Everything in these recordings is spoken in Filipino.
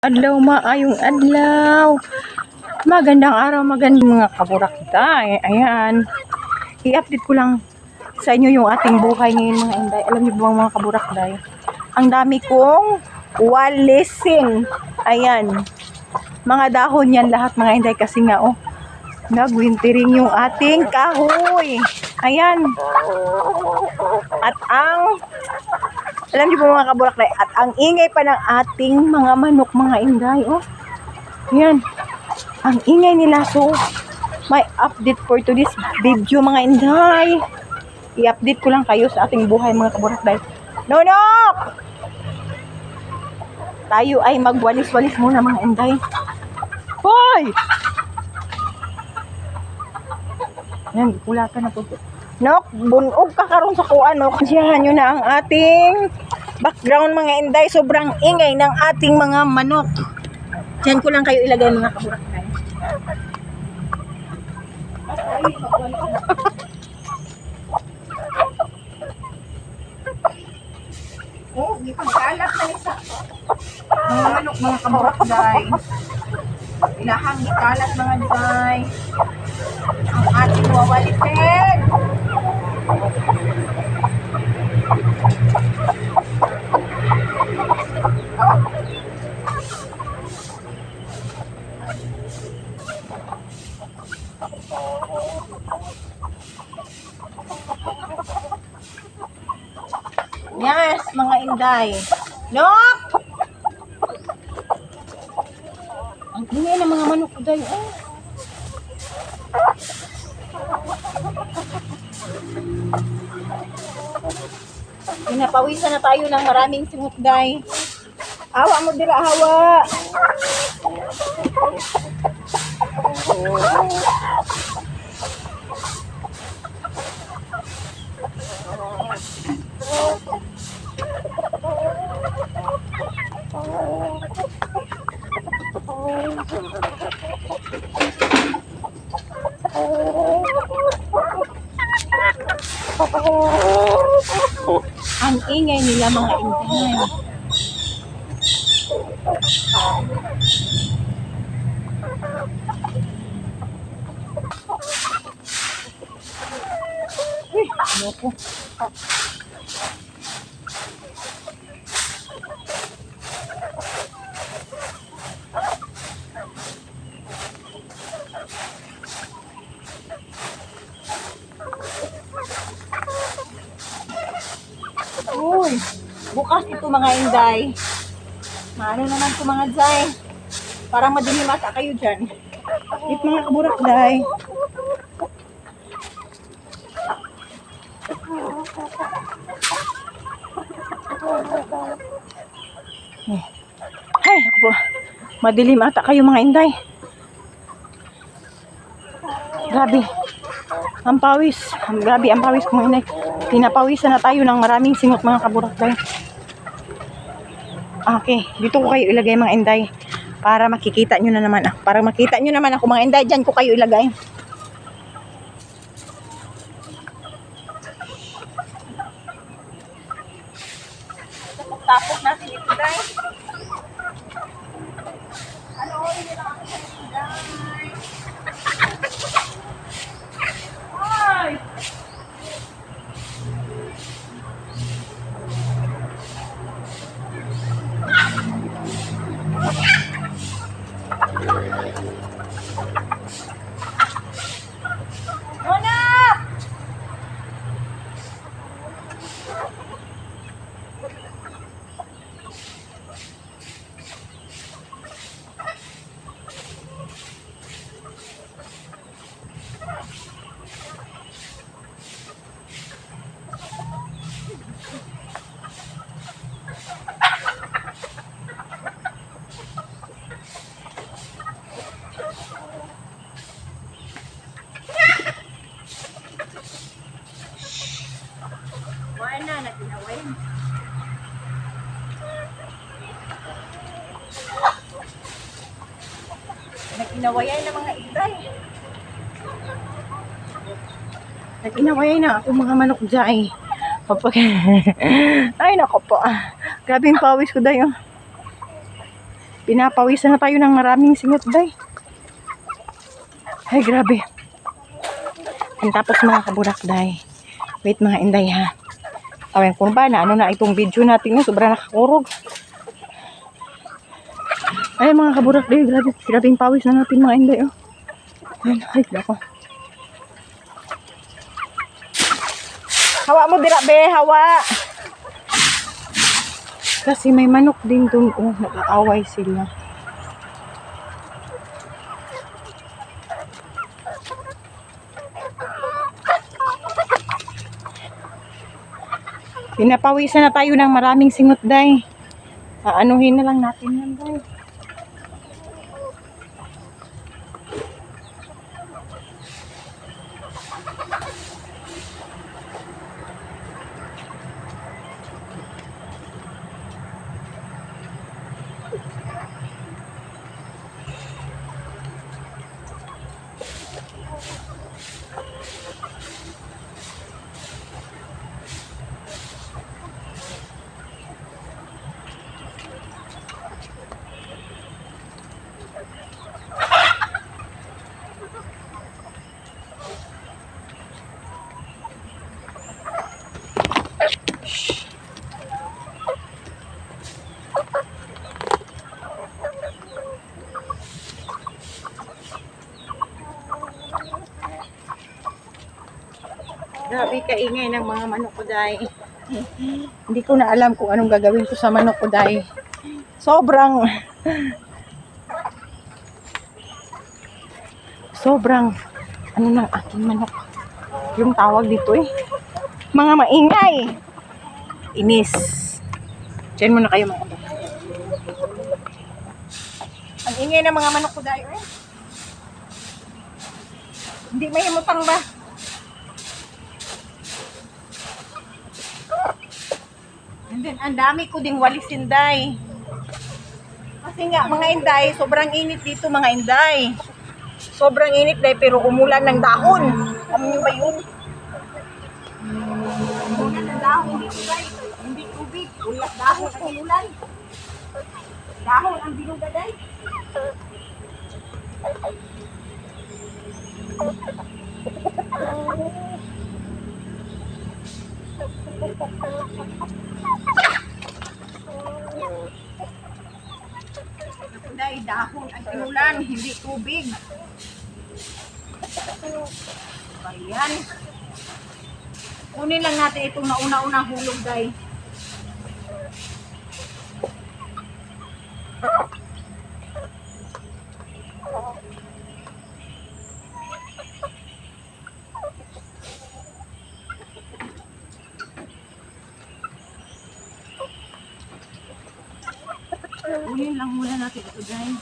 Adlaw, maayong adlaw. Magandang araw, magandang mga kaburakita. Ayan. I-update ko lang sa inyo yung ating buhay ngayon mga inday. Alam niyo ba mga kaburakday? Ang dami kong walisin. Ayan. Mga dahon yan lahat mga inday kasi nga nagwintering yung ating kahoy. Ayan. At alam niyo po mga kaburakday, at ang ingay pa ng ating mga manok mga inday. Yan. Ang ingay nila. So, may update for today's video mga inday. I-update ko lang kayo sa ating buhay mga kaburakday. Nonok! Tayo ay magwalis-walis muna mga inday. Hoy! Yan, kulatan na po. Nok, bunog ka karon sa kuan, nok. Siyahan nyo na ang ating background mga inday. Sobrang ingay ng ating mga manok. Diyan ko lang kayo ilagay mga kaburakday. Di pagkalat na isa. Mga manok mga kaburakday. Ilahang ikalat mga inday. Ang ating wawalitin. Yes, mga inday. Look! Ang ingay ng mga manok ko day. Pinapawisan na tayo ng maraming simot day. Awa mo dira, hawa. Ang ingay nila mga inday. Loko. Uy, bukas ito mga inday. Ano naman ito mga inday? Parang madilimata kayo dyan. Ito mga kaburakday. Ay, ako po. Madilim ata kayo mga inday. Grabe. Ang pawis. Grabe ang pawis ko mga inday. Pinapawisan na tayo ng maraming singot mga kaburakday. Okay, dito ko kayo ilagay mga inday. Para makikita nyo na naman. Para makita nyo naman ako mga inday. Diyan ko kayo ilagay. Tapos natin ito guys. Ano orin nila ako sa inday. Ay! Na naginaway. Naginawayan na mga inday. Nag-inaway na ako mga manok dyan. Ay, nako po. Grabe yung pawis ko dayo. Pinapawisan na tayo ng maraming singot, day. Ay, grabe. And tapos mga kaburak, day. Wait mga inday ha. Awen kung ba na ano na itong video natin na sobrang nakakurog. Ay mga kaburak, day. Grabe. Grabing pawis na natin mga inday. Oh. Ayun, ay, dako. Hawa mo dira, be. Hawa. Kasi may manok din doon. Oh, nag-aaway sila. Pinapawisan na tayo ng maraming singot, day. Aanuhin na lang natin yan, day. Grabe kaingay ng mga manok ko, day. Hindi ko na alam kung anong gagawin ko sa manok ko, day. Sobrang ano ng aking manok. Yung tawag dito eh. Mga maingay. Inis. Diyan muna kayo mga kapatid. Ang ingay ng mga manok ko, day. Eh. Hindi may himutang ba? And then, ang dami ko ding walisin, day. Kasi nga, mga inday, sobrang init dito, mga inday. Sobrang init, day, pero umulan ng dahon. Alam niyo ba yun? Umulan ng dahon dito, day. Hindi tubig. Ulat dahon ang umulan. Dahon ang binuga, day. Day, dahon ang inulan, hindi tubig. Ayan. Kunin lang natin itong nauna-unang hulog, day. Kunin lang muna natin ito, guys.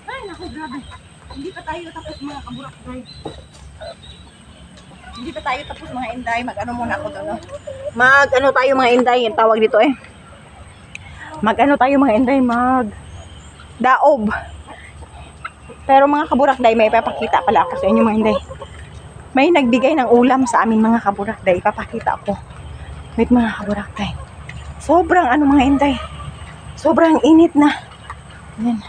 Ay, naku, grabe. Hindi pa tayo tapos mga kaburak, guys. Hindi pa tayo tapos mga inday. Mag-ano muna ako doon. No? Mag-ano tayo mga inday. Yung tawag dito eh. Mag-ano tayo mga inday. Mag-daob. Pero mga kaburak, day, may ipapakita pala ako sa inyo mga inday. May nagbigay ng ulam sa amin mga kaburak, day. Ipapakita ako. Wait mga kaburak, day. Sobrang ano mga inday. Sobrang init na. Yan.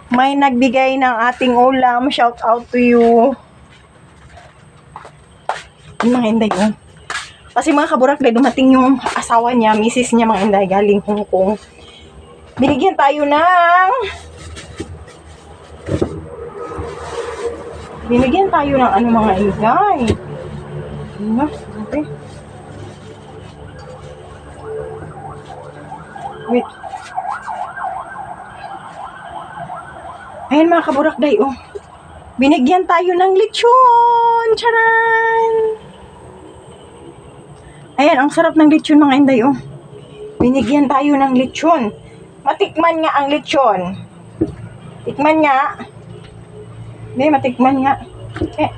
May nagbigay ng ating ulam. Shout out to you. Yung mga inday yun. Kasi mga kaburak, day, dumating yung asawa niya, misis niya mga inday, galing Hong Kong. Binigyan tayo ng ano mga inday. Ano? Okay. Wait. Ayan mga kaburakday, oh. Binigyan tayo ng lechon. Charan! Ayan, ang sarap ng lechon mga inday, oh. Binigyan tayo ng lechon. Matikman nga ang lechon. Tikman nga. Hindi, matikman nga. Okay.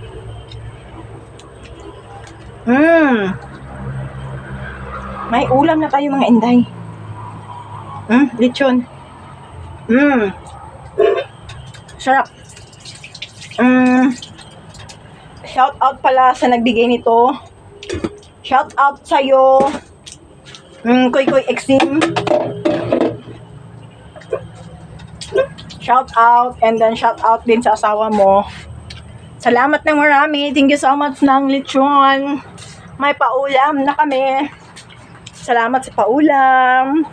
May ulam na tayo mga inday. Lechon. Sarap. Shout out pala sa nagbigay nito. Shout out sa'yo. Koy Exim. Shout out. And then shout out din sa asawa mo. Salamat ng marami. Thank you so much ng lechon. May paulam na kami. Salamat sa paulam.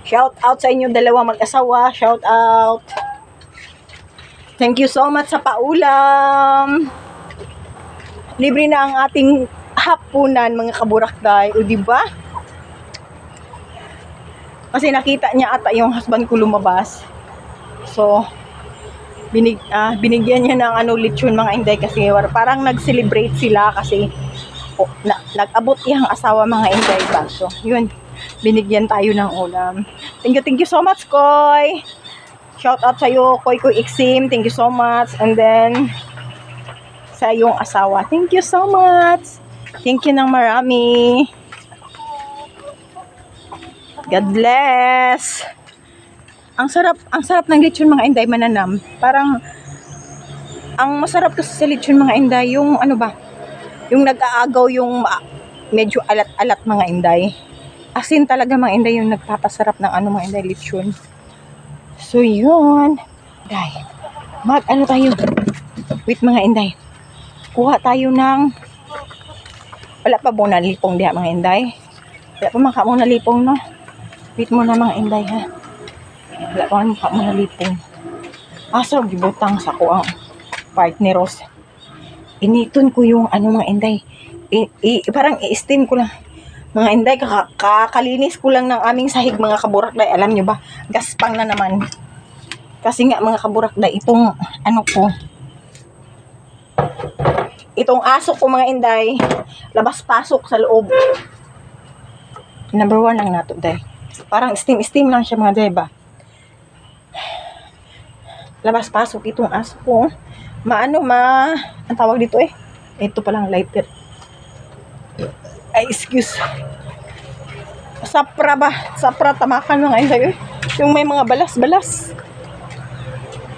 Shout out sa inyo dalawa mag-asawa. Shout out. Thank you so much sa paulam. Libre na ang ating hapunan mga kaburakday. O diba? Kasi nakita niya ata yung husband ko lumabas. So, binigyan niya ng lechon mga inday kasi parang nag-celebrate sila kasi nag-abot yung asawa mga inday ba. So, yun. Binigyan tayo ng ulam. Thank you so much, Koy. Shout out sa'yo, Koy Exim. Thank you so much. And then, sa iyong asawa. Thank you so much. Thank you ng marami. God bless. Ang sarap ng lechon mga inday mananam. Parang, ang masarap kasi sa lechon mga inday, yung yung nag-aagaw yung medyo alat-alat mga inday. Asin talaga mga inday yung nagpapasarap ng mga inday lechon. So yun. Inday. Tayo. Wait mga inday. Kuha tayo ng wala pa muna lipong diha mga inday. Wala pa maka muna lipong no. Wait muna mga inday ha. Wala pa maka muna lipong. Asa gibutang sa ko ang partneros. Initon ko yung mga inday. Parang i-steam ko lang. Mga inday, kakalinis ko lang ng aming sahig mga kaburakday. Alam nyo ba? Gaspang na naman. Kasi nga mga kaburakday, itong itong aso ko mga inday, labas-pasok sa loob. Number 1 lang nato, day. Parang steam lang siya mga day ba? Labas-pasok itong aso ko. Ang tawag dito ito palang lighter. Ay, excuse. Sapra tamakan mga inday. Yung may mga balas-balas.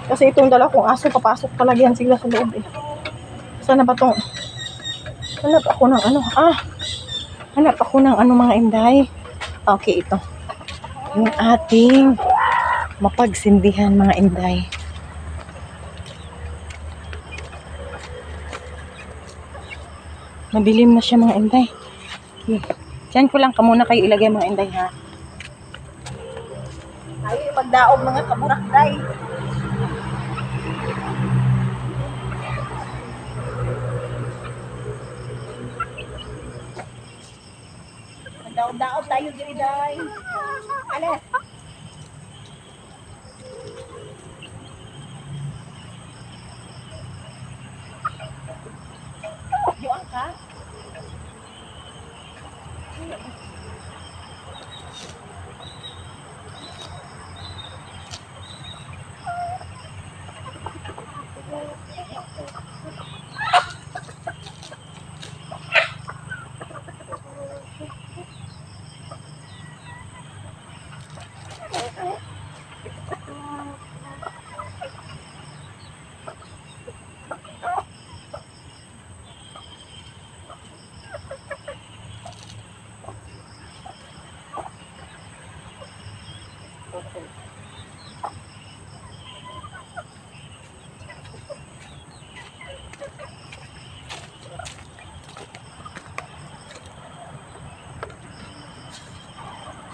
Kasi itong dala kong aso, papasok talaga yan sila sa loob Sana ba itong hanap ako ng mga inday. Okay, ito. Yung ating mapagsindihan mga inday. Madilim na siya mga inday. Okay. Diyan ko lang muna kayo ilagay mga inday ha. Tayo magdaog mga kaburakday. Magdaog tayo diri day. Alis. Diyan ka?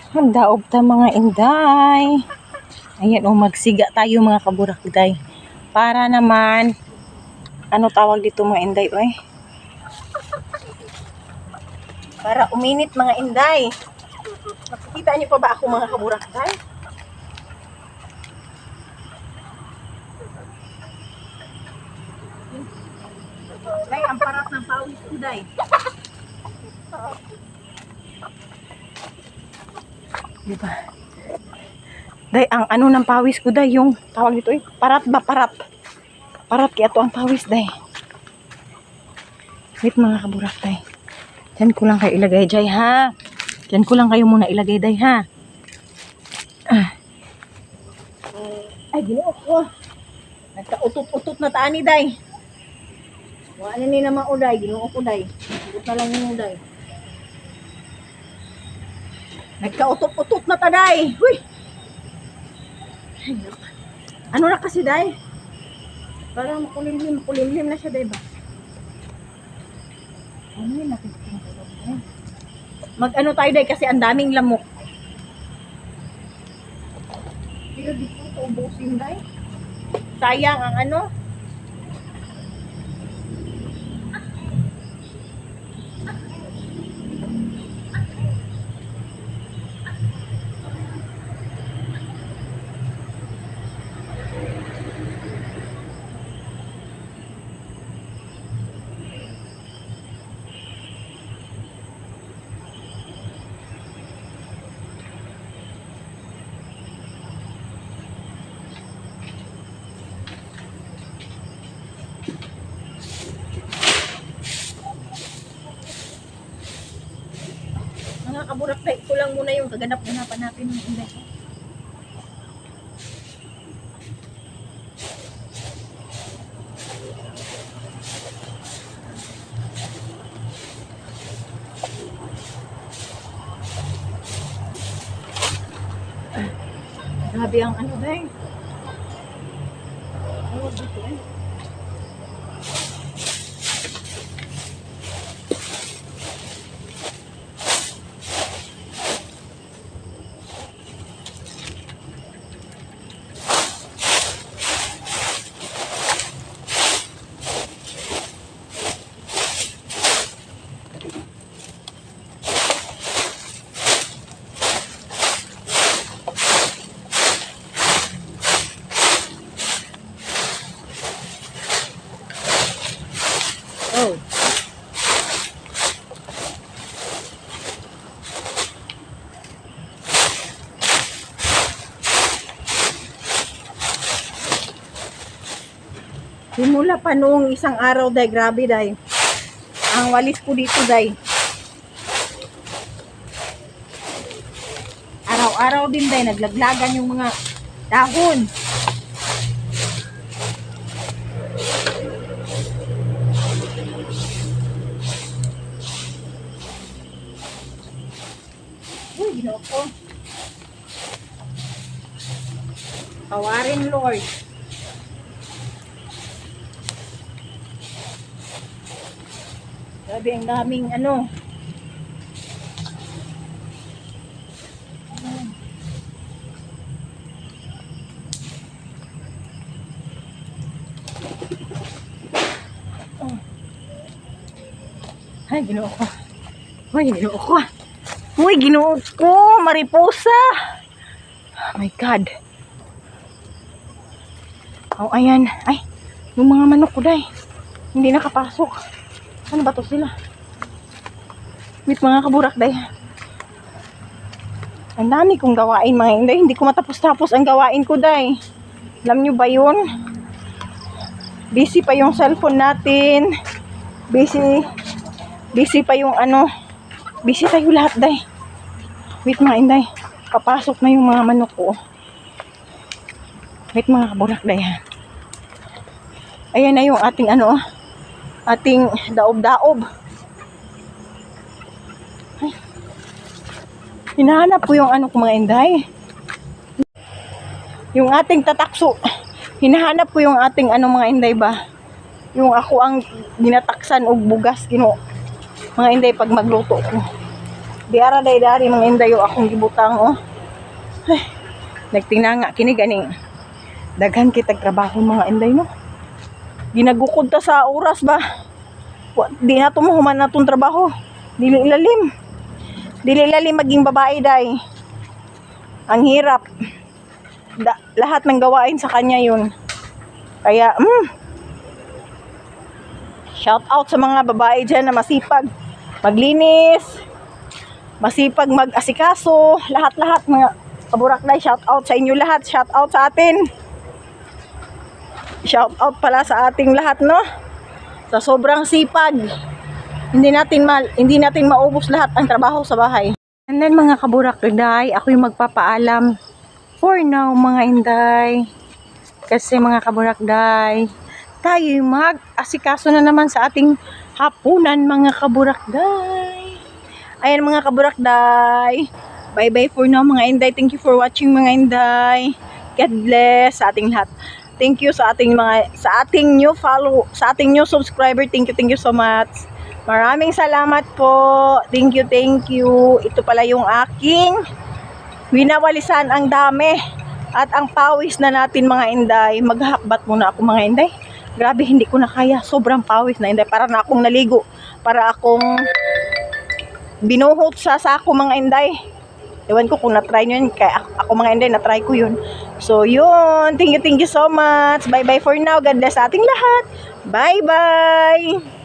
Magdaog ta mga inday. Ayan magsiga tayo mga kaburakday. Para naman, tawag dito mga inday Para uminit mga inday. Kita niyo pa ba ako mga kaburak, day? Day, ang parat ng pawis ko, day. Diba? Day, ang ano ng pawis ko, day, yung tawag dito eh, parat ba, parat. Parat kaya to ang pawis, day. Wait mga kaburak, day. Diyan ko lang kayo ilagay, day, ha? Diyan ko lang kayo muna ilagay, day, ha? Ay, ginoo ko. Nagka-utot-utot na taani, day. Wala ni naman o, day. Ginoo ko, day. Utot na lang yun, day. Nagka-utot-utot na ta, day. Huy! Ano na kasi, day? Parang makulimlim na siya, day ba? Ano yun natin? Mag-ano tayo, day, kasi ang daming lamok. Pero dito ito ubusin, day. Sayang ang ano. Mga kaburak, day, ito lang muna yung kaganap-ganapan natin ng inday. Grabe ang ano, day. Ano dito, eh? Oh. Simula pa noong isang araw, day, grabe, day. Ang walis ko dito, day. Araw-araw din, day, naglaglagan yung mga dahon. Uy, ginoo ko. Tawarin, Lord. Grabe ang daming ano. Ay, ginoo ko. Uy, ginoo ko. Uy, ginoo ko. Mariposa. Oh my God. Oh, ayan. Ay, yung mga manok ko, day. Hindi nakapasok. Ano ba to sila? Wait, mga kaburak, day. Ang dami kong gawain, mga inday. Hindi ko matapos-tapos ang gawain ko, day. Alam nyo ba yun? Busy pa yung cellphone natin. Busy pa yung ano. Busy tayo lahat, day. Wait, mga inday. Papasok na yung mga manok ko. Wait, mga kaburak, day. Ayan na yung ating ano, ating daob-daob. Ay. Hinahanap ko yung ano ko, mga inday. Yung ating tatakso. Hinahanap ko yung ating ano, mga inday ba. Yung ako ang ginataksan og bugas gino. Mga inday pag magluto ko. Diara day-dari mga inday yung akong gibutang, oh. Ay. Nagtinanga kini ganing. Daghan kitag trabaho, mga inday, no. Ginagukod ta sa oras ba. Di na tumuhuman na itong trabaho. Dili ilalim maging babae, day. Ang hirap. Lahat ng gawain sa kanya yun. Kaya, shout out sa mga babae dyan na masipag maglinis, masipag mag-asikaso, lahat-lahat mga kaburakday, shout out sa inyo lahat, shout out sa atin. Shout out pala sa ating lahat, no? Sa sobrang sipag. Hindi natin maubos lahat ang trabaho sa bahay. And then mga kaburakday, ako yung magpapaalam for now mga inday. Kasi mga kaburakday, tayo yung mag-asikaso na naman sa ating hapunan mga kaburakday. Ayan mga kaburakday. Bye bye for now mga inday. Thank you for watching mga inday. God bless sa ating lahat. Thank you sa ating new subscriber. Thank you so much. Maraming salamat po. Thank you. Ito pala yung aking winawalisan, ang dami at ang pawis na natin mga inday. Maghahakbat muna ako mga inday. Grabe, hindi ko na kaya. Sobrang pawis na inday. Para na akong naligo. Para akong binuhot sa sako mga inday. Ewan ko kung na-try nyo yun. Kaya ako mga inday, na-try ko yun. So yun. Thank you so much. Bye bye for now. God bless sa ating lahat. Bye bye.